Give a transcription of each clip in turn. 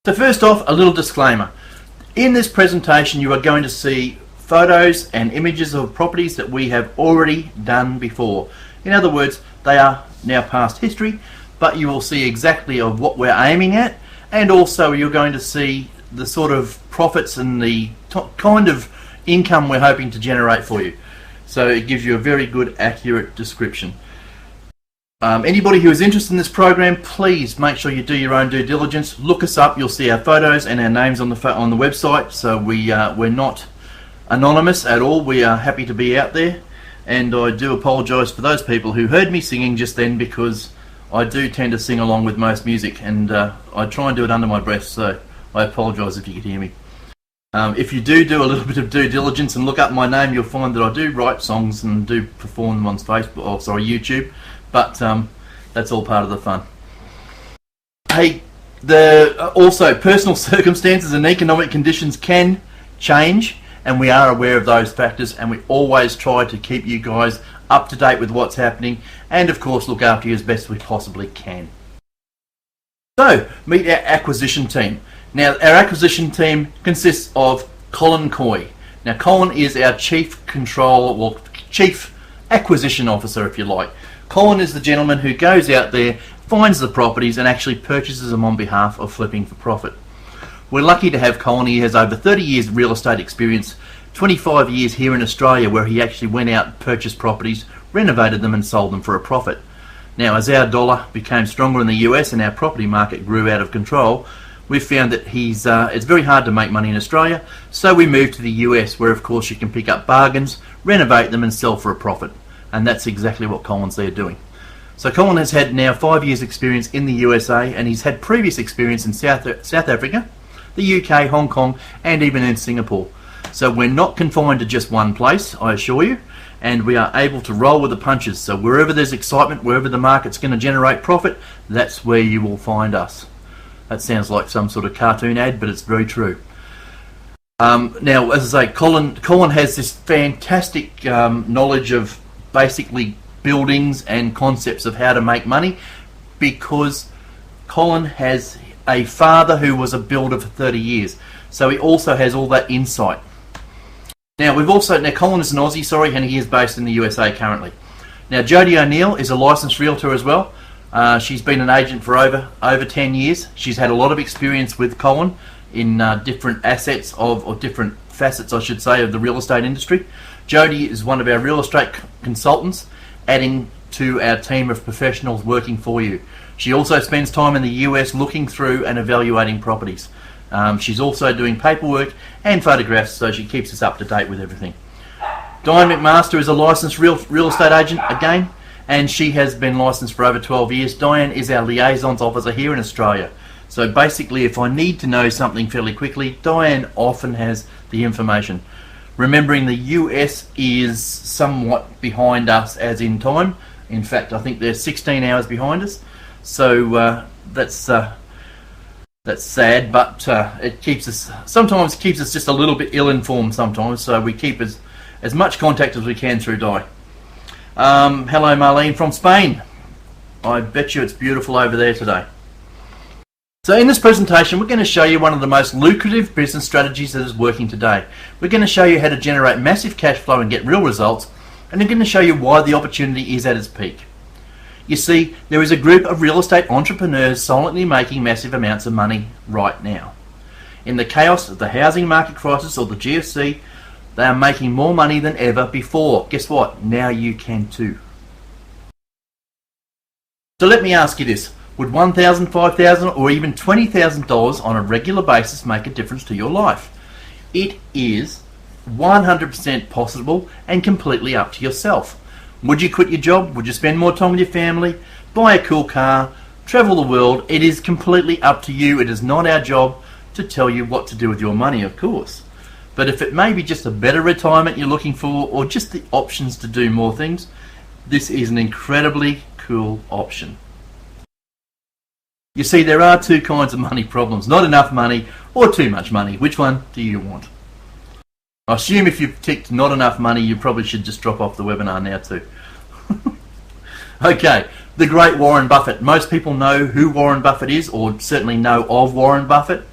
So first off, a little disclaimer. In this presentation you are going to see photos and images of properties that we have already done before. In other words, they are now past history, but you will see exactly of what we're aiming at, and also you're going to see the sort of profits and the kind of income we're hoping to generate for you. So it gives you a very good, accurate description. Anybody who is interested in this program, please make sure you do your own due diligence. Look us up. You'll see our photos and our names on the website. So we're not anonymous at all. We are happy to be out there. And I do apologise for those people who heard me singing just then, because I do tend to sing along with most music, and I try and do it under my breath. So I apologise if you could hear me. If you do a little bit of due diligence and look up my name, you'll find that I do write songs and do perform them on YouTube. But that's all part of the fun. Hey, also personal circumstances and economic conditions can change, and we are aware of those factors, and we always try to keep you guys up to date with what's happening, and of course look after you as best we possibly can. So, meet our acquisition team. Now, our acquisition team consists of Colin Coy. Now, Colin is our chief acquisition officer, if you like. Colin is the gentleman who goes out there, finds the properties, and actually purchases them on behalf of Flipping for Profit. We're lucky to have Colin. He has over 30 years of real estate experience, 25 years here in Australia, where he actually went out and purchased properties, renovated them and sold them for a profit. Now, as our dollar became stronger in the US and our property market grew out of control, we've found that it's very hard to make money in Australia, so we moved to the US, where of course you can pick up bargains, renovate them and sell for a profit. And that's exactly what Colin's there doing. So Colin has had now 5 years experience in the USA, and he's had previous experience in South Africa, the UK, Hong Kong, and even in Singapore. So we're not confined to just one place, I assure you, and we are able to roll with the punches. So wherever there's excitement, wherever the market's going to generate profit, that's where you will find us. That sounds like some sort of cartoon ad, but it's very true. Now, as I say, Colin has this fantastic knowledge of basically buildings and concepts of how to make money, because Colin has a father who was a builder for 30 years, so he also has all that insight. Now Colin is an Aussie, and he is based in the USA currently. Now Jodie O'Neill is a licensed realtor as well. She's been an agent for over 10 years. She's had a lot of experience with Colin in different assets or different facets, I should say, of the real estate industry. Jodie is one of our real estate consultants, adding to our team of professionals working for you. She also spends time in the US looking through and evaluating properties. She's also doing paperwork and photographs, so she keeps us up to date with everything. Diane McMaster is a licensed real estate agent again, and she has been licensed for over 12 years. Diane is our liaisons officer here in Australia. So basically, if I need to know something fairly quickly, Diane often has the information. Remembering the US is somewhat behind us as in time. In fact, I think they're 16 hours behind us. So that's sad, but it sometimes keeps us just a little bit ill-informed sometimes. So we keep as much contact as we can through Di. Hello, Marlene from Spain. I bet you it's beautiful over there today. So in this presentation, we're going to show you one of the most lucrative business strategies that is working today. We're going to show you how to generate massive cash flow and get real results, and we're going to show you why the opportunity is at its peak. You see, there is a group of real estate entrepreneurs silently making massive amounts of money right now. In the chaos of the housing market crisis, or the GFC, they are making more money than ever before. Guess what? Now you can too. So let me ask you this. Would $1,000, $5,000 or even $20,000 on a regular basis make a difference to your life? It is 100% possible and completely up to yourself. Would you quit your job? Would you spend more time with your family? Buy a cool car? Travel the world? It is completely up to you. It is not our job to tell you what to do with your money, of course. But if it may be just a better retirement you're looking for, or just the options to do more things, this is an incredibly cool option. You see, there are two kinds of money problems: not enough money or too much money. Which one do you want? I assume if you've ticked not enough money, you probably should just drop off the webinar now too. Okay, the great Warren Buffett. Most people know who Warren Buffett is, or certainly know of Warren Buffett.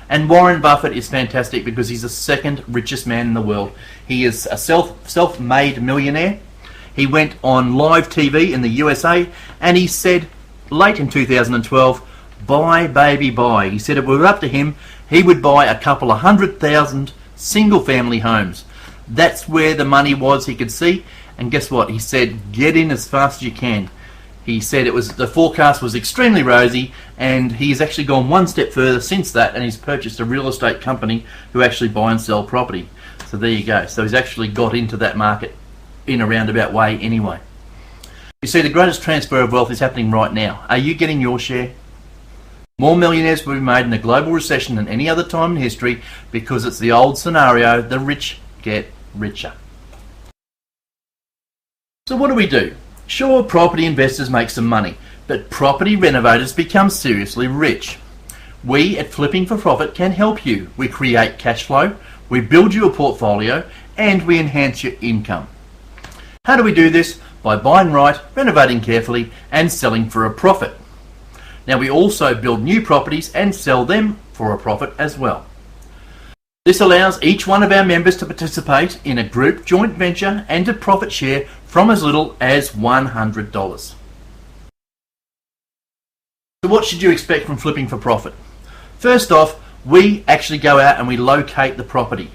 And Warren Buffett is fantastic because he's the second richest man in the world. He is a self-made millionaire. He went on live TV in the USA and he said late in 2012, buy baby buy. He said if it were up to him, he would buy a couple of 100,000 single family homes. That's where the money was, he could see. And guess what? He said get in as fast as you can. He said the forecast was extremely rosy, and he's actually gone one step further since that, and he's purchased a real estate company who actually buy and sell property. So there you go. So he's actually got into that market in a roundabout way anyway. You see, the greatest transfer of wealth is happening right now. Are you getting your share? More millionaires will be made in a global recession than any other time in history because it's the old scenario, the rich get richer. So what do? Sure, property investors make some money, but property renovators become seriously rich. We at Flipping for Profit can help you. We create cash flow, we build you a portfolio, and we enhance your income. How do we do this? By buying right, renovating carefully, and selling for a profit. Now we also build new properties and sell them for a profit as well. This allows each one of our members to participate in a group joint venture and to profit share from as little as $100. So what should you expect from Flipping for Profit? First off, we actually go out and we locate the property.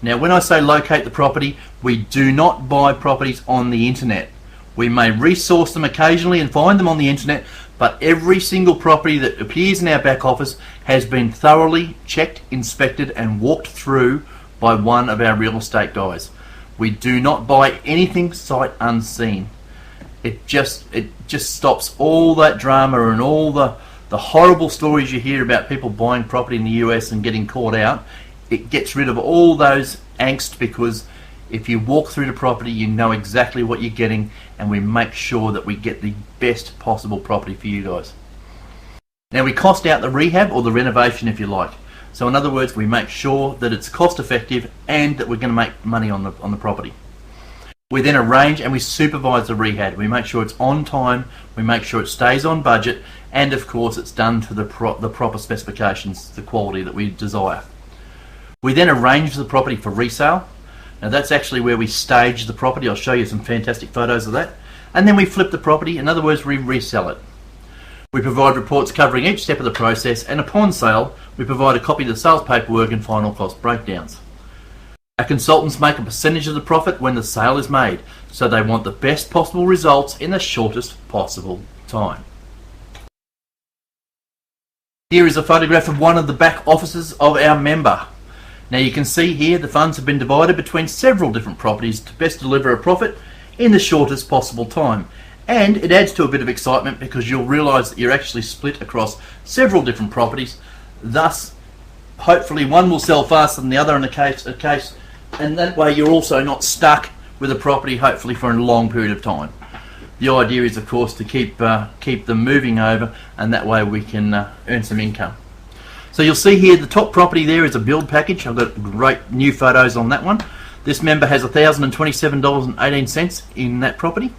Now when I say locate the property, we do not buy properties on the internet. We may resource them occasionally and find them on the internet, but every single property that appears in our back office has been thoroughly checked, inspected and walked through by one of our real estate guys. We do not buy anything sight unseen. It just stops all that drama and all the horrible stories you hear about people buying property in the US and getting caught out. It gets rid of all those angst because if you walk through the property, you know exactly what you're getting, and we make sure that we get the best possible property for you guys. Now we cost out the rehab or the renovation if you like. So in other words, we make sure that it's cost effective and that we're going to make money on the property. We then arrange and we supervise the rehab. We make sure it's on time, we make sure it stays on budget, and of course it's done to the proper specifications, the quality that we desire. We then arrange the property for resale. Now that's actually where we stage the property. I'll show you some fantastic photos of that. And then we flip the property. In other words, we resell it. We provide reports covering each step of the process, and upon sale, we provide a copy of the sales paperwork and final cost breakdowns. Our consultants make a percentage of the profit when the sale is made, so they want the best possible results in the shortest possible time. Here is a photograph of one of the back offices of our member. Now you can see here the funds have been divided between several different properties to best deliver a profit in the shortest possible time. And it adds to a bit of excitement because you'll realise that you're actually split across several different properties. Thus, hopefully one will sell faster than the other in a case, and that way you're also not stuck with a property hopefully for a long period of time. The idea is of course to keep them moving over, and that way we can earn some income. So you'll see here the top property there is a build package. I've got great new photos on that one. This member has $1,027.18 in that property.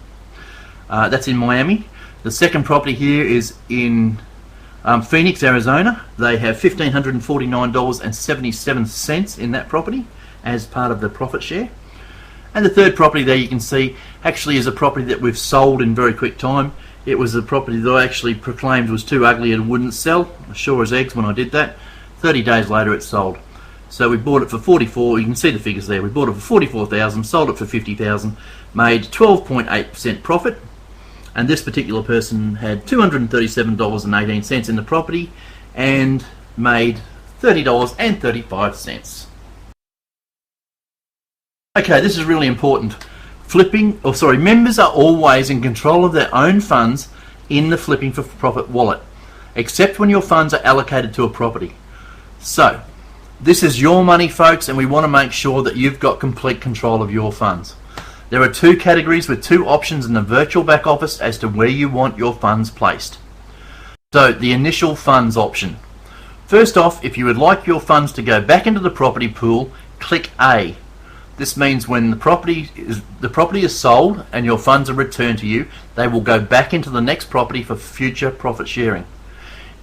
That's in Miami. The second property here is in Phoenix, Arizona. They have $1,549.77 in that property as part of the profit share. And the third property there you can see actually is a property that we've sold in very quick time. It was a property that I actually proclaimed was too ugly and wouldn't sell, sure as eggs when I did that. 30 days later it sold. So we bought it for 44, you can see the figures there. We bought it for 44,000, sold it for 50,000, made 12.8% profit. And this particular person had $237.18 in the property and made $30.35. Okay, this is really important. Members are always in control of their own funds in the Flipping for Profit wallet, except when your funds are allocated to a property. So, this is your money, folks, and we want to make sure that you've got complete control of your funds. There are two categories with two options in the virtual back office as to where you want your funds placed. So, the initial funds option. First off, if you would like your funds to go back into the property pool, click A. This means when the property is sold and your funds are returned to you, they will go back into the next property for future profit sharing.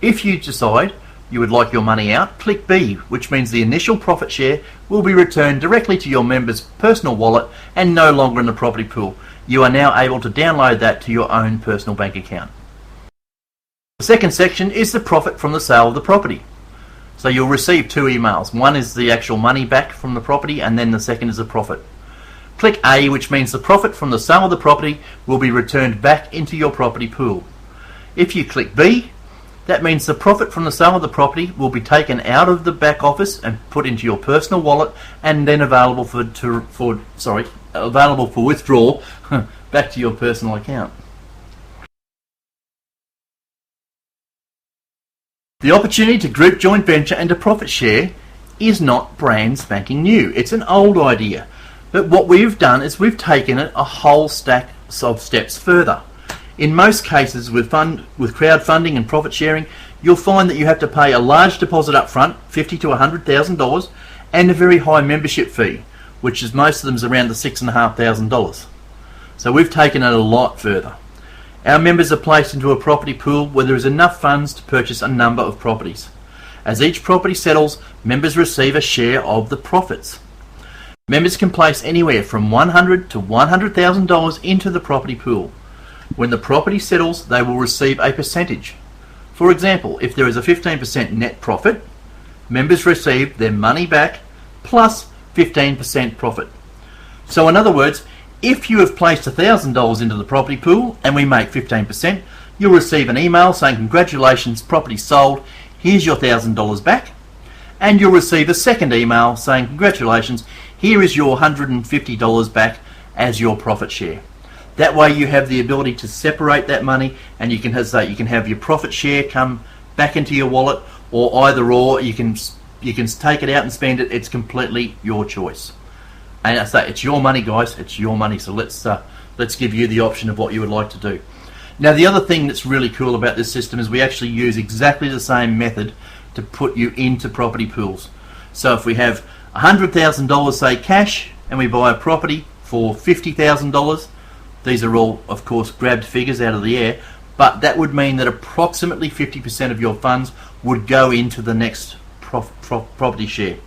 If you decide you would like your money out, click B, which means the initial profit share will be returned directly to your member's personal wallet and no longer in the property pool. You are now able to download that to your own personal bank account. The second section is the profit from the sale of the property. So you'll receive two emails. One is the actual money back from the property, and then the second is the profit. Click A, which means the profit from the sale of the property will be returned back into your property pool. If you click B, that means the profit from the sale of the property will be taken out of the back office and put into your personal wallet, and then available for withdrawal back to your personal account. The opportunity to group joint venture and to profit share is not brand spanking new. It's an old idea. But what we've done is we've taken it a whole stack of steps further. In most cases with crowdfunding and profit sharing, you'll find that you have to pay a large deposit up front, $50,000 to $100,000, and a very high membership fee, which is most of them is around the $6,500. So we've taken it a lot further. Our members are placed into a property pool where there is enough funds to purchase a number of properties. As each property settles, members receive a share of the profits. Members can place anywhere from $100,000 to $100,000 into the property pool. When the property settles, they will receive a percentage. For example, if there is a 15% net profit, members receive their money back plus 15% profit. So in other words, if you have placed $1,000 into the property pool and we make 15%, you'll receive an email saying congratulations, property sold, here's your $1,000 back. And you'll receive a second email saying congratulations, here is your $150 back as your profit share. That way you have the ability to separate that money, and you can have your profit share come back into your wallet, or either or. You can take it out and spend it. It's completely your choice. And I say it's your money, guys. It's your money. So let's give you the option of what you would like to do. Now, the other thing that's really cool about this system is we actually use exactly the same method to put you into property pools. So if we have $100,000, say cash, and we buy a property for $50,000, these are all, of course, grabbed figures out of the air, but that would mean that approximately 50% of your funds would go into the next property share.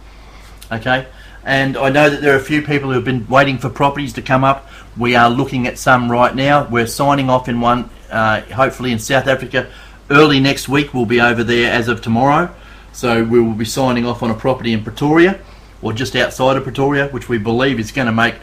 Okay? And I know that there are a few people who have been waiting for properties to come up. We are looking at some right now. We're signing off in one, hopefully in South Africa. Early next week, we'll be over there as of tomorrow. So we will be signing off on a property in Pretoria, or just outside of Pretoria, which we believe is going to make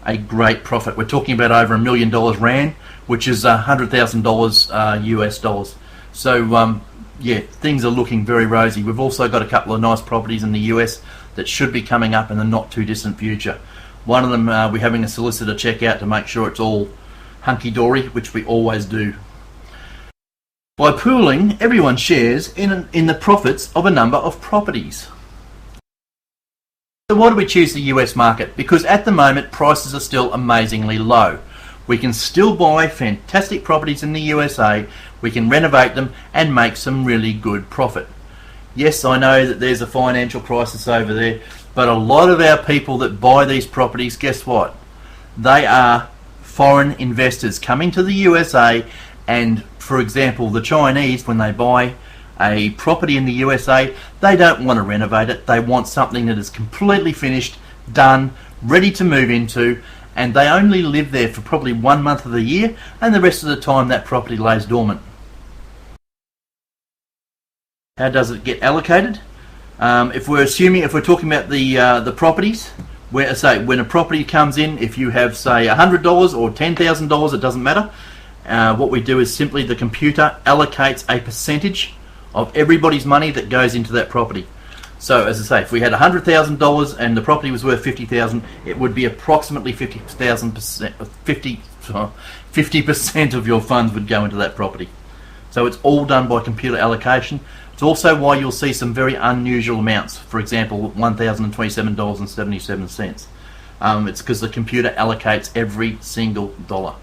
a great profit. We're talking about over $1 million rand, which is $100,000 US dollars. So yeah, things are looking very rosy. We've also got a couple of nice properties in the US that should be coming up in the not too distant future. One of them we're having a solicitor check out to make sure it's all hunky-dory, which we always do. By pooling, everyone shares in the profits of a number of properties. So why do we choose the US market? Because at the moment prices are still amazingly low. We can still buy fantastic properties in the USA, we can renovate them and make some really good profit. Yes, I know that there's a financial crisis over there, but a lot of our people that buy these properties, guess what? They are foreign investors coming to the USA, and for example, the Chinese, when they buy a property in the USA, they don't want to renovate it. They want something that is completely finished, done, ready to move into, and they only live there for probably 1 month of the year, and the rest of the time that property lays dormant. How does it get allocated? If we're talking about the properties, where say when a property comes in, if you have say $100 or $10,000, it doesn't matter. What we do is simply the computer allocates a percentage of everybody's money that goes into that property. So as I say, if we had $100,000 and the property was worth $50,000, it would be approximately 50% of your funds would go into that property. So it's all done by computer allocation. It's also why you'll see some very unusual amounts. For example, $1,027.77. It's because the computer allocates every single dollar.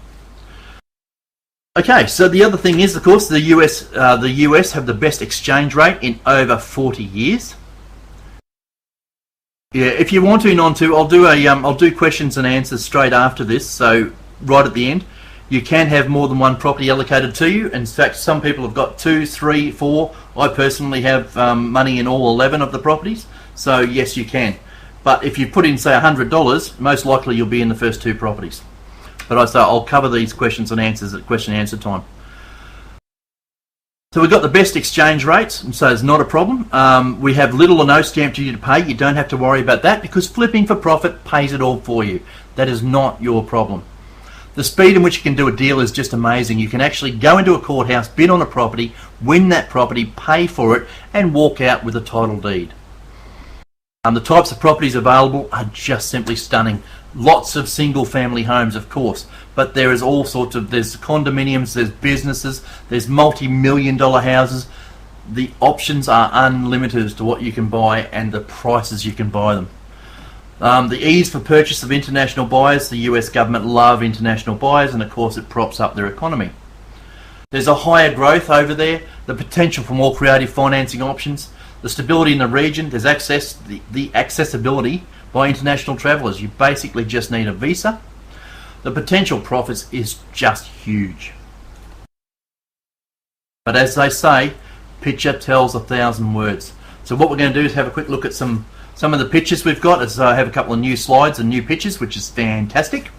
Okay, so the other thing is, of course, the US have the best exchange rate in over 40 years. Yeah, if you want to, I'll do questions and answers straight after this. So right at the end, You can have more than one property allocated to you. In fact, some people have got 2, 3, 4. I personally have money in all 11 of the properties. So yes, you can. But if you put in, say, $100, most likely you'll be in the first 2 properties. But I'll cover these questions and answers at question and answer time. So we've got the best exchange rates, and so it's not a problem. We have little or no stamp duty to pay. You don't have to worry about that because Flipping for Profit pays it all for you. That is not your problem. The speed in which you can do a deal is just amazing. You can actually go into a courthouse, bid on a property, win that property, pay for it, and walk out with a title deed. The types of properties available are just simply stunning. Lots of single family homes, of course, but there is all sorts of, there's condominiums, there's businesses, there's multi-million-dollar houses. The options are unlimited as to what you can buy and the prices you can buy them. The ease for purchase of international buyers, the US government love international buyers, and of course it props up their economy. There's a higher growth over there, the potential for more creative financing options, the stability in the region, there's the accessibility by international travellers. You basically just need a visa. The potential profits is just huge. But as they say, picture tells 1,000 words. So what we're going to do is have a quick look at some of the pictures we've got, as I have a couple of new slides and new pictures, which is fantastic.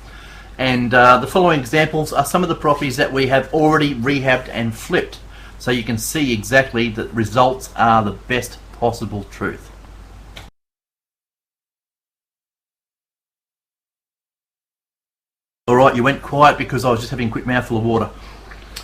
And the following examples are some of the properties that we have already rehabbed and flipped. So you can see exactly that results are the best possible truth. Alright, you went quiet because I was just having a quick mouthful of water.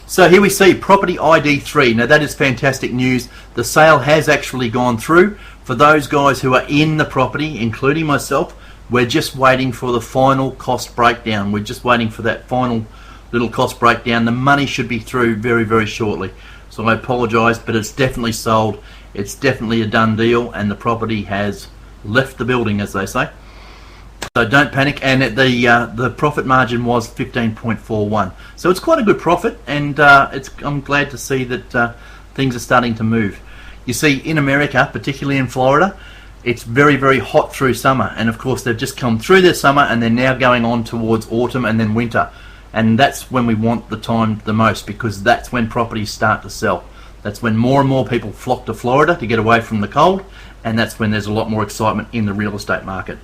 So here we see property ID 3. Now that is fantastic news. The sale has actually gone through. For those guys who are in the property, including myself, we're just waiting for the final cost breakdown. We're just waiting for that final little cost breakdown. The money should be through very, very shortly. So I apologise, but it's definitely sold. It's definitely a done deal, and the property has left the building, as they say. So don't panic. And the profit margin was 15.41. So it's quite a good profit, and I'm glad to see that things are starting to move. You see, in America, particularly in Florida, it's very, very hot through summer, and of course they've just come through their summer and they're now going on towards autumn and then winter, and that's when we want the time the most, because that's when properties start to sell. That's when more and more people flock to Florida to get away from the cold, and that's when there's a lot more excitement in the real estate market.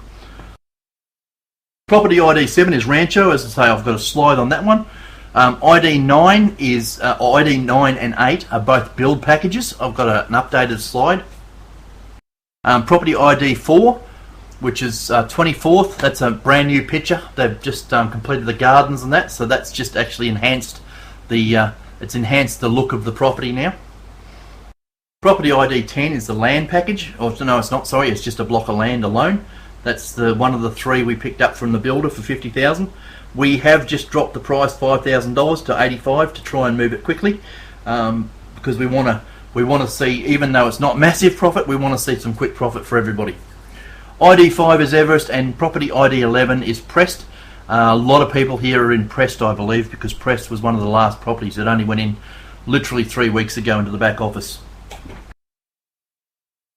Property ID 7 is Rancho. As I say, I've got a slide on that one. ID 9 is ID 9 and 8 are both build packages. I've got an updated slide. Property ID 4, which is 24th, that's a brand new picture. They've just completed the gardens and that, so that's just actually enhanced it's enhanced the look of the property now. Property ID 10 is the land package. Oh no, it's not. Sorry, it's just a block of land alone. That's one of the 3 we picked up from the builder for $50,000. We have just dropped the price $5,000 to $85,000 to try and move it quickly, because we want to see, even though it's not massive profit, we want to see some quick profit for everybody. ID 5 is Everest, and property ID 11 is Prest. A lot of people here are in Prest, I believe, because Prest was one of the last properties that only went in literally 3 weeks ago into the back office.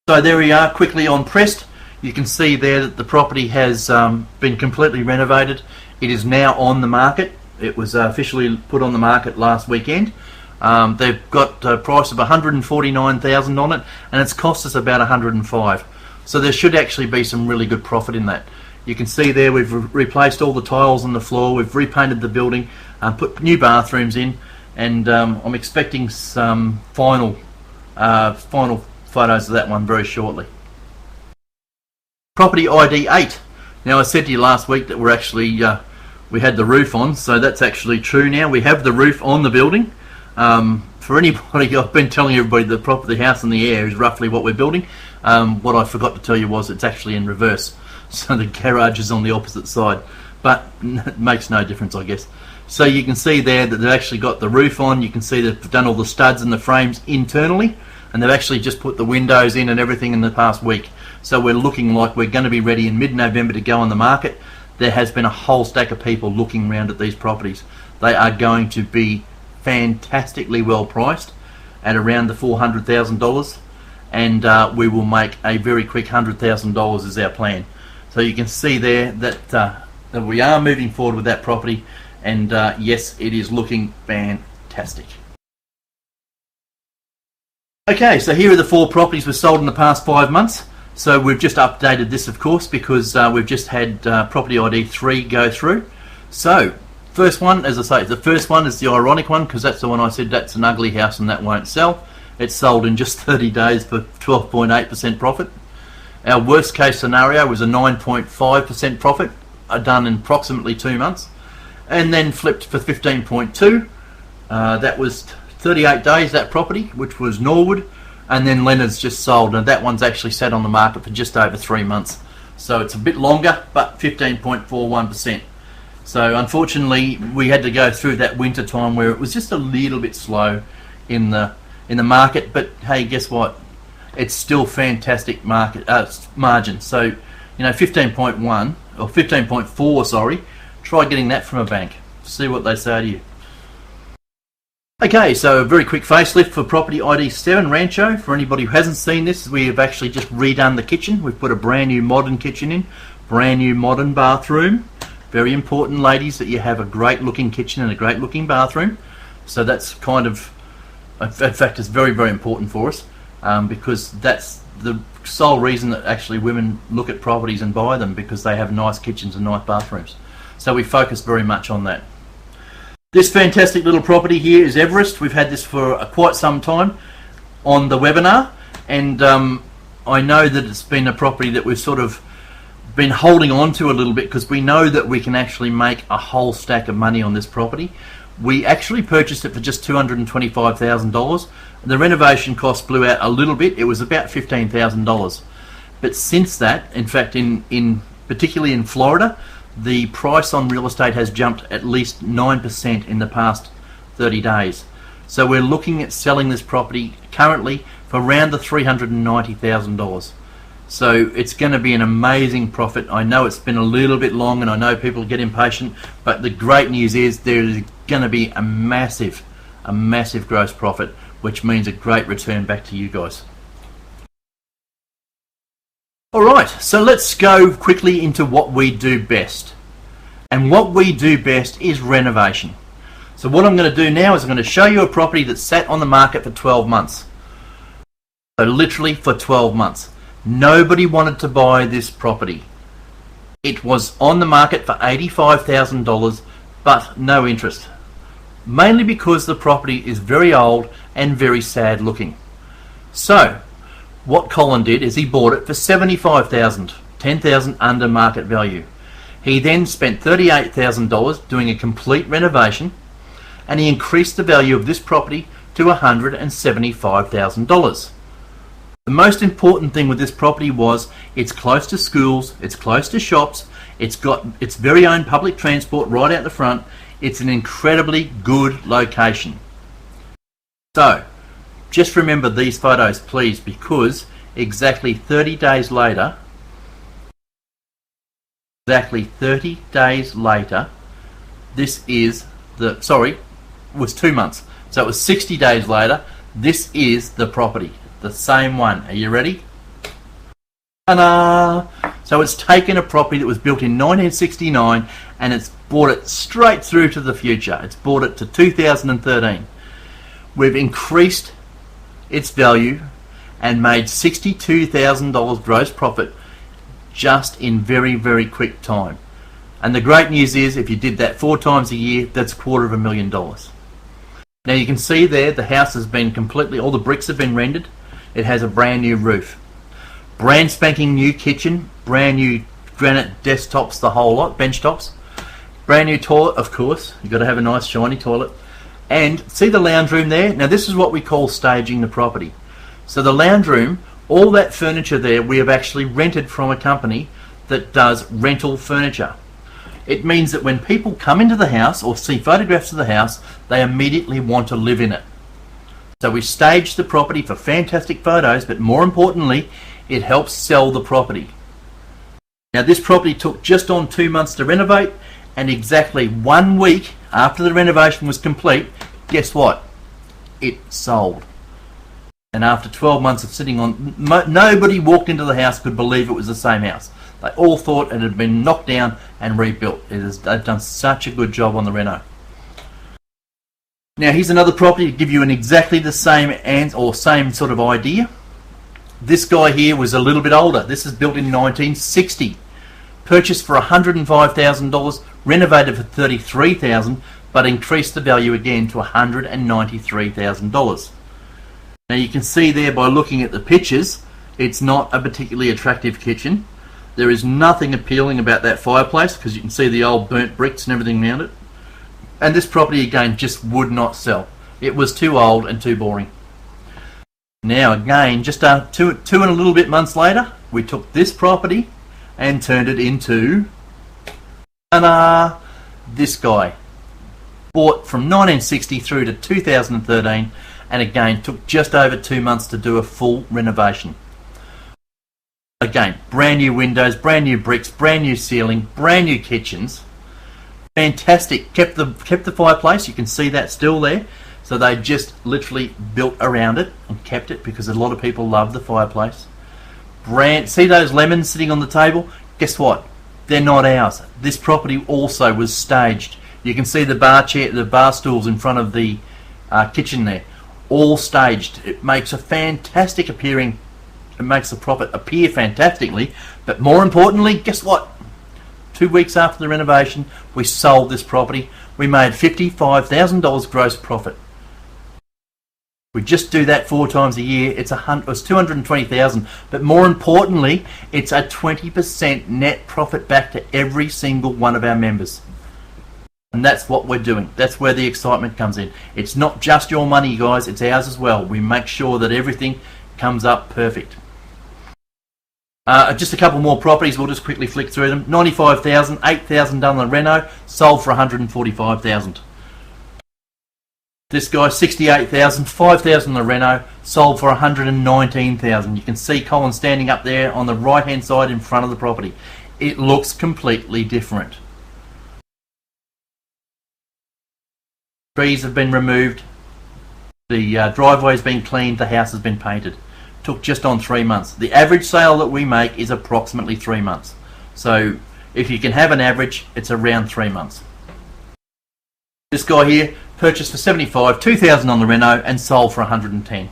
So there we are, quickly on Prest. You can see there that the property has been completely renovated. It is now on the market. It was officially put on the market last weekend. They've got a price of $149,000 on it, and it's cost us about $105,000. So there should actually be some really good profit in that. You can see there we've replaced all the tiles on the floor, we've repainted the building, put new bathrooms in, and I'm expecting some final photos of that one very shortly. Property ID 8. Now I said to you last week that we're actually we had the roof on, so that's actually true now. We have the roof on the building. For anybody, I've been telling everybody the house in the air is roughly what we're building. What I forgot to tell you was it's actually in reverse, so the garage is on the opposite side, but it makes no difference, I guess. So you can see there that they've actually got the roof on. You can see they've done all the studs and the frames internally, and they've actually just put the windows in and everything in the past week. So we're looking like we're going to be ready in mid-November to go on the market. There has been a whole stack of people looking around at these properties. They are going to be fantastically well priced at around the $400,000, and we will make a very quick $100,000 is our plan. So you can see there that we are moving forward with that property, and yes, it is looking fantastic. Okay, so here are the 4 properties we've sold in the past 5 months. So we've just updated this, of course, because we've just had property ID 3 go through. So first one, as I say, the first one is the ironic one, because that's the one I said that's an ugly house and that won't sell. It's sold in just 30 days for 12.8% profit. Our worst case scenario was a 9.5% profit, done in approximately 2 months, and then flipped for 15.2. That was 38 days, that property, which was Norwood, and then Leonard's just sold, and that one's actually sat on the market for just over 3 months. So it's a bit longer, but 15.41%. So unfortunately, we had to go through that winter time where it was just a little bit slow in the market. But hey, guess what? It's still fantastic market margin. So, you know, 15.1 or 15.4, sorry. Try getting that from a bank. See what they say to you. Okay, so a very quick facelift for property ID 7 Rancho. For anybody who hasn't seen this, we have actually just redone the kitchen. We've put a brand new modern kitchen in, brand new modern bathroom. Very important, ladies, that you have a great looking kitchen and a great looking bathroom. So that's kind of, in fact, it's very, very important for us, because that's the sole reason that actually women look at properties and buy them, because they have nice kitchens and nice bathrooms. So we focus very much on that. This fantastic little property here is Everest. We've had this for quite some time on the webinar, and I know that it's been a property that we've sort of been holding on to a little bit, because we know that we can actually make a whole stack of money on this property. We actually purchased it for just $225,000. The renovation cost blew out a little bit. It was about $15,000. But since that, in fact, particularly in Florida, the price on real estate has jumped at least 9% in the past 30 days. So we're looking at selling this property currently for around the $390,000. So it's going to be an amazing profit. I know it's been a little bit long, and I know people get impatient, but the great news is there's going to be a massive gross profit, which means a great return back to you guys. Alright, so let's go quickly into what we do best. And what we do best is renovation. So what I'm going to do now is I'm going to show you a property that sat on the market for 12 months. So literally for 12 months. Nobody wanted to buy this property. It was on the market for $85,000, but no interest. Mainly because the property is very old and very sad looking. So what Colin did is he bought it for $75,000, $10,000 under market value. He then spent $38,000 doing a complete renovation, and he increased the value of this property to $175,000. The most important thing with this property was it's close to schools, it's close to shops, it's got its very own public transport right out the front. It's an incredibly good location. So just remember these photos, please, because exactly 30 days later, this is the, sorry, it was 2 months. So it was 60 days later, this is the property, the same one. Are you ready? Ta-da! So it's taken a property that was built in 1969 and it's brought it straight through to the future. It's brought it to 2013. We've increased its value and made $62,000 gross profit just in very, very quick time. And the great news is if you did that 4 times a year, that's $250,000. Now you can see there the house has been completely, all the bricks have been rendered. It has a brand new roof. Brand spanking new kitchen, brand new granite desktops, the whole lot, bench tops. Brand new toilet, of course. You've got to have a nice shiny toilet. And see the lounge room there? Now this is what we call staging the property. So the lounge room, all that furniture there, we have actually rented from a company that does rental furniture. It means that when people come into the house or see photographs of the house, they immediately want to live in it. So we staged the property for fantastic photos, but more importantly, it helps sell the property. Now this property took just on 2 months to renovate, and exactly 1 week after the renovation was complete, guess what? It sold. And after 12 months of sitting on, nobody walked into the house could believe it was the same house. They all thought it had been knocked down and rebuilt. They've done such a good job on the reno. Now here's another property to give you an exactly the same same sort of idea. This guy here was a little bit older. This is built in 1960. Purchased for $105,000, renovated for $33,000, but increased the value again to $193,000. Now you can see there by looking at the pictures, it's not a particularly attractive kitchen. There is nothing appealing about that fireplace because you can see the old burnt bricks and everything around it. And this property again just would not sell. It was too old and too boring. Now again, just two and a little bit months later, we took this property and turned it into this guy. Bought from 1960 through to 2013, and again took just over 2 months to do a full renovation. Again, brand new windows, brand new bricks, brand new ceiling, brand new kitchens. Fantastic. Kept the fireplace. You can see that still there. So they just literally built around it and kept it because a lot of people love the fireplace. See those lemons sitting on the table? Guess what? They're not ours. This property also was staged. You can see the bar stools in front of the kitchen there, all staged. It makes a fantastic appearing. It makes the profit appear fantastically. But more importantly, guess what? 2 weeks after the renovation, we sold this property. We made $55,000 gross profit. We just do that 4 times a year. It's $220,000, but more importantly, it's a 20% net profit back to every single one of our members. And that's what we're doing. That's where the excitement comes in. It's not just your money, guys. It's ours as well. We make sure that everything comes up perfect. Just a couple more properties. We'll just quickly flick through them. $95,000, $8,000 done on the reno, sold for $145,000. This guy, $68,000, $5,000 on the reno, sold for $119,000. You can see Colin standing up there on the right hand side in front of the property. It looks completely different. Trees have been removed, the driveway has been cleaned, the house has been painted. Took just on 3 months. The average sale that we make is approximately 3 months. So if you can have an average, it's around 3 months. This guy here purchased for $75,000, $2,000 on the reno, and sold for $110,000.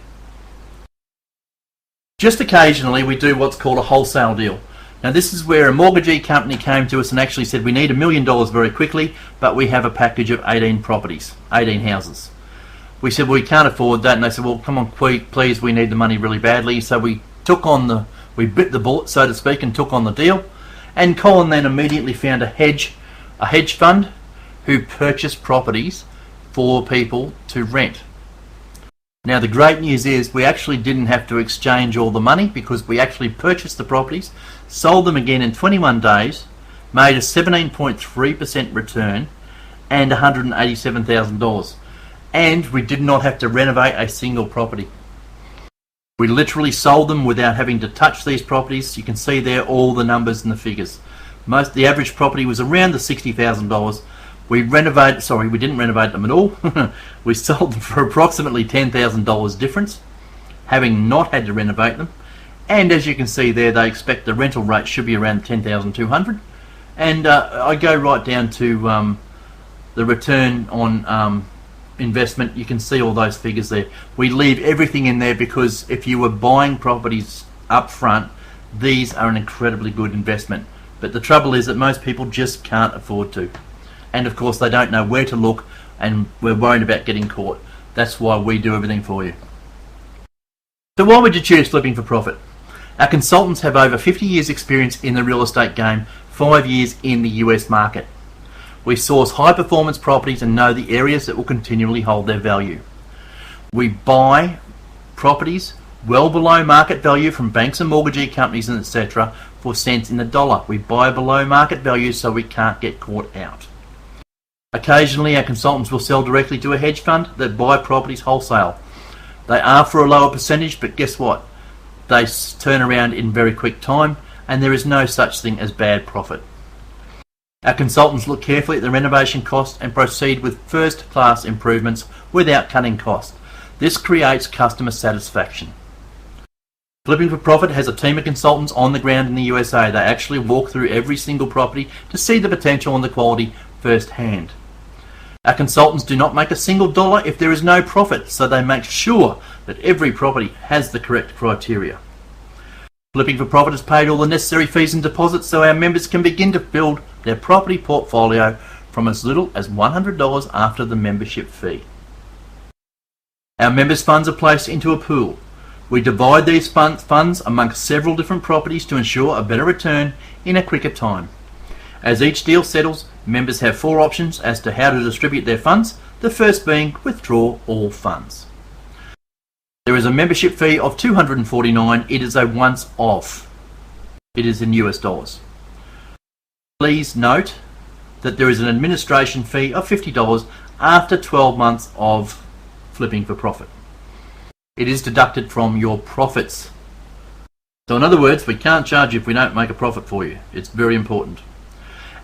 Just occasionally we do what's called a wholesale deal. Now this is where a mortgagee company came to us and actually said we need $1 million very quickly, but we have a package of 18 properties, 18 houses. We said, well, we can't afford that, and they said, well, come on, please, we need the money really badly. So we bit the bullet, so to speak, and took on the deal. And Colin then immediately found a hedge fund who purchased properties for people to rent. Now the great news is we actually didn't have to exchange all the money because we actually purchased the properties, sold them again in 21 days, made a 17.3% return and $187,000. And we did not have to renovate a single property. We literally sold them without having to touch these properties. You can see there all the numbers and the figures. The average property was around the $60,000. We didn't renovate them at all. We sold them for approximately $10,000 difference, having not had to renovate them. And as you can see there, they expect the rental rate should be around $10,200. And I go right down to the return on investment. You can see all those figures there. We leave everything in there because if you were buying properties up front, these are an incredibly good investment. But the trouble is that most people just can't afford to. And of course they don't know where to look, and we're worried about getting caught. That's why we do everything for you. So why would you choose Flipping for Profit? Our consultants have over 50 years experience in the real estate game, 5 years in the US market. We source high performance properties and know the areas that will continually hold their value. We buy properties well below market value from banks and mortgagee companies and etc. for cents in the dollar. We buy below market value so we can't get caught out. Occasionally our consultants will sell directly to a hedge fund that buy properties wholesale. They are for a lower percentage, but guess what? They turn around in very quick time, and there is no such thing as bad profit. Our consultants look carefully at the renovation cost and proceed with first-class improvements without cutting costs. This creates customer satisfaction. Flipping for Profit has a team of consultants on the ground in the USA. They actually walk through every single property to see the potential and the quality firsthand. Our consultants do not make a single dollar if there is no profit, so they make sure that every property has the correct criteria. Flipping for Profit has paid all the necessary fees and deposits so our members can begin to build their property portfolio from as little as $100 after the membership fee. Our members' funds are placed into a pool. We divide these funds amongst several different properties to ensure a better return in a quicker time. As each deal settles, members have 4 options as to how to distribute their funds, the first being withdraw all funds. There is a membership fee of $249. It is a once-off. It is in US dollars. Please note that there is an administration fee of $50 after 12 months of Flipping for Profit. It is deducted from your profits. So in other words, we can't charge you if we don't make a profit for you. It's very important.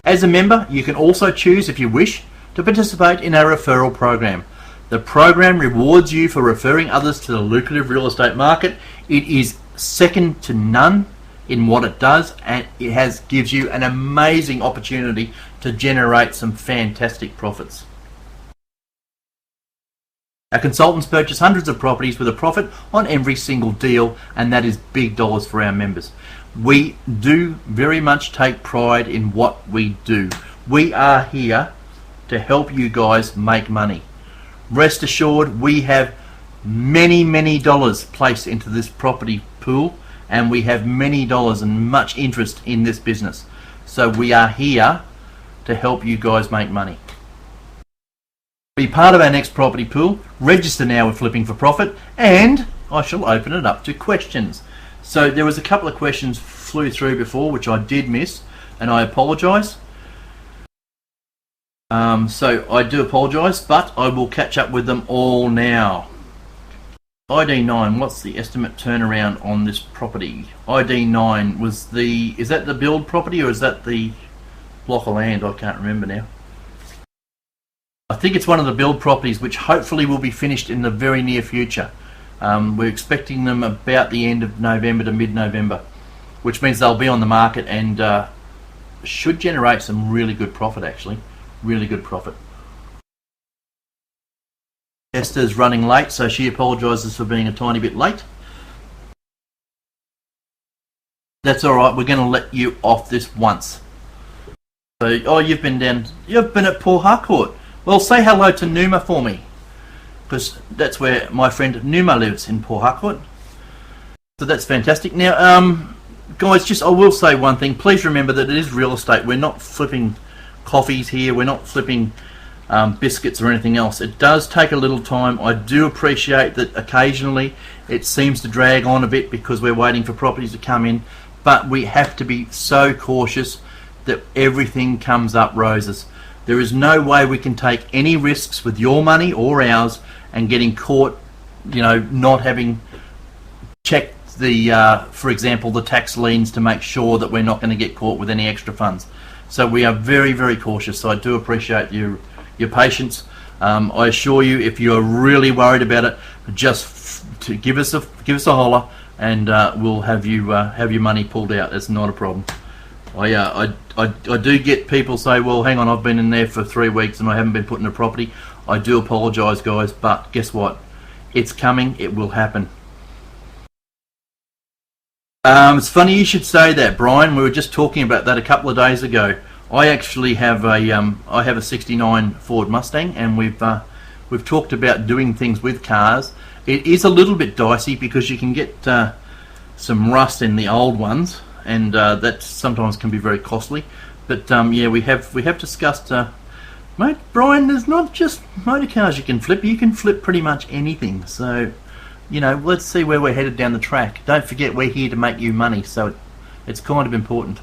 As a member, you can also choose, if you wish, to participate in our referral program. The program rewards you for referring others to the lucrative real estate market. It is second to none in what it does, and it gives you an amazing opportunity to generate some fantastic profits. Our consultants purchase hundreds of properties with a profit on every single deal, and that is big dollars for our members. We do very much take pride in what we do. We are here to help you guys make money. Rest assured, we have many dollars placed into this property pool, and we have many dollars and much interest in this business. So we are here to help you guys make money. Be part of our next property pool. Register now with Flipping for Profit, and I shall open it up to questions. So there was a couple of questions flew through before which I did miss, and I apologise. So I do apologise, but I will catch up with them all now. ID9, what's the estimate turnaround on this property? ID9 was is that the build property or is that the block of land? I can't remember now. I think it's one of the build properties which hopefully will be finished in the very near future. We're expecting them about the end of November to mid-November, which means they'll be on the market and should generate some really good profit actually. Really good profit. Esther's running late, so she apologises for being a tiny bit late. That's alright, we're going to let you off this once. So, oh, you've been at Port Harcourt. Well, say hello to Numa for me, because that's where my friend Numa lives, in Port Harcourt. So that's fantastic. Now, guys, I will say one thing. Please remember that it is real estate. We're not flipping coffees here. We're not flipping biscuits or anything else. It does take a little time. I do appreciate that occasionally it seems to drag on a bit because we're waiting for properties to come in, but we have to be so cautious that everything comes up roses. There is no way we can take any risks with your money or ours and getting caught, not having checked for example, the tax liens to make sure that we're not going to get caught with any extra funds. So we are very cautious. So I do appreciate your patience. I assure you, if you are really worried about it, just to give us a holler, and we'll have your money pulled out. It's not a problem. I do get people say, well, hang on, I've been in there for 3 weeks and I haven't been put in a property. I do apologise, guys, but guess what? It's coming. It will happen. It's funny you should say that, Brian. We were just talking about that a couple of days ago. I actually have a 69 Ford Mustang, and we've talked about doing things with cars. It is a little bit dicey because you can get some rust in the old ones, and that sometimes can be very costly. But yeah, we have discussed, mate, Brian. There's not just motor cars you can flip. You can flip pretty much anything. So, let's see where we're headed down the track. Don't forget, we're here to make you money, so it's kind of important.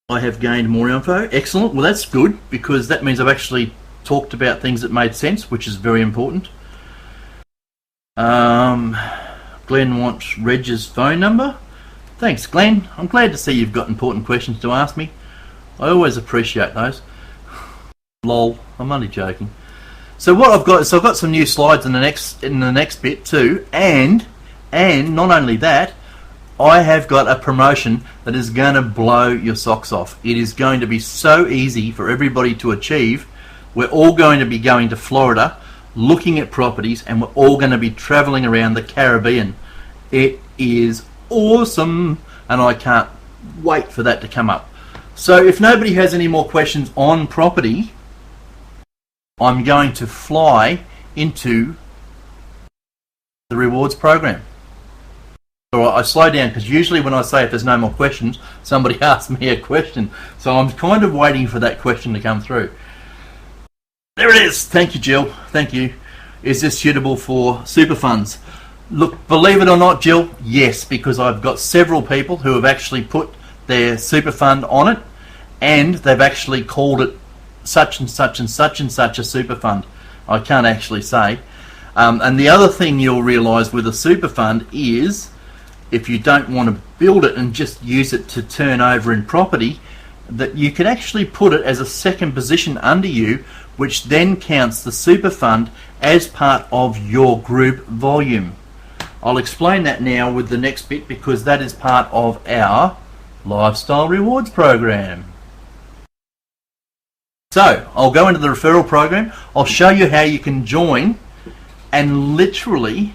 I have gained more info. Excellent. Well, that's good, because that means I've actually talked about things that made sense, which is very important. Glenn wants Reg's phone number. Thanks, Glenn. I'm glad to see you've got important questions to ask me. I always appreciate those. Lol, I'm only joking. So what I've got is I've got some new slides in the next bit too, and not only that, I have got a promotion that is going to blow your socks off. It is going to be so easy for everybody to achieve. We're all going to be going to Florida, looking at properties, and we're all going to be traveling around the Caribbean. It is awesome, and I can't wait for that to come up. So if nobody has any more questions on property, I'm going to fly into the rewards program. So I slow down because usually when I say if there's no more questions, somebody asks me a question. So I'm kind of waiting for that question to come through. There it is. Thank you, Jill. Thank you. Is this suitable for super funds? Look, believe it or not, Jill, yes, because I've got several people who have actually put their super fund on it, and they've actually called it such and such and such and such a super fund. I can't actually say. And the other thing you'll realise with a super fund is, if you don't want to build it and just use it to turn over in property, that you can actually put it as a second position under you, which then counts the super fund as part of your group volume. I'll explain that now with the next bit, because that is part of our lifestyle rewards program. So I'll go into the referral program. I'll show you how you can join, and literally,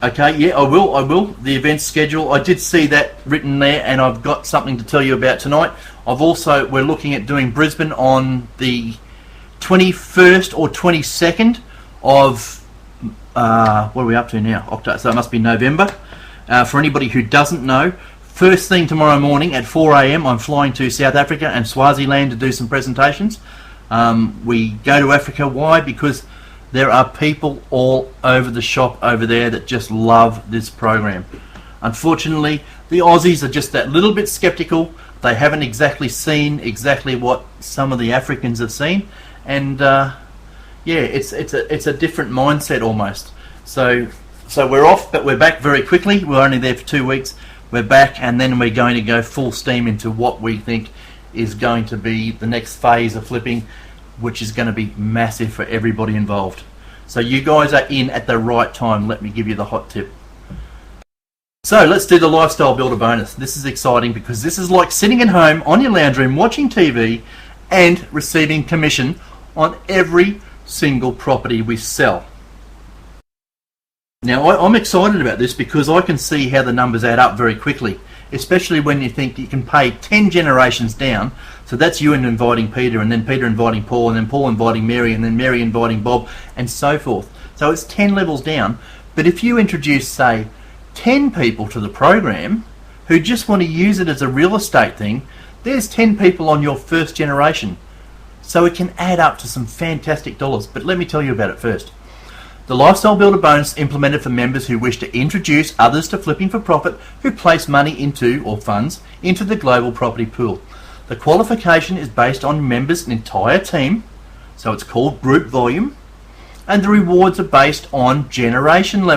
okay, yeah, I will. The event schedule, I did see that written there, and I've got something to tell you about tonight. We're looking at doing Brisbane on the 21st or 22nd of, what are we up to now? October, so it must be November. For anybody who doesn't know, first thing tomorrow morning at 4 AM, I'm flying to South Africa and Swaziland to do some presentations. We go to Africa. Why? Because there are people all over the shop over there that just love this program. Unfortunately, the Aussies are just that little bit skeptical. They haven't exactly seen exactly what some of the Africans have seen, and yeah, it's a different mindset almost. So we're off, but we're back very quickly. We're only there for 2 weeks. We're back, and then we're going to go full steam into what we think is going to be the next phase of flipping, which is going to be massive for everybody involved. So you guys are in at the right time. Let me give you the hot tip. So let's do the lifestyle builder bonus. This is exciting because this is like sitting at home on your lounge room watching TV and receiving commission on every single property we sell. Now I'm excited about this because I can see how the numbers add up very quickly, especially when you think you can pay 10 generations down. So that's you inviting Peter, and then Peter inviting Paul, and then Paul inviting Mary, and then Mary inviting Bob, and so forth. So it's 10 levels down. But if you introduce, say, 10 people to the program who just want to use it as a real estate thing, there's 10 people on your first generation. So it can add up to some fantastic dollars. But let me tell you about it first. The Lifestyle Builder Bonus implemented for members who wish to introduce others to Flipping for Profit who place money into, or funds, into the global property pool. The qualification is based on members' entire team, so it's called group volume, and the rewards are based on generation level.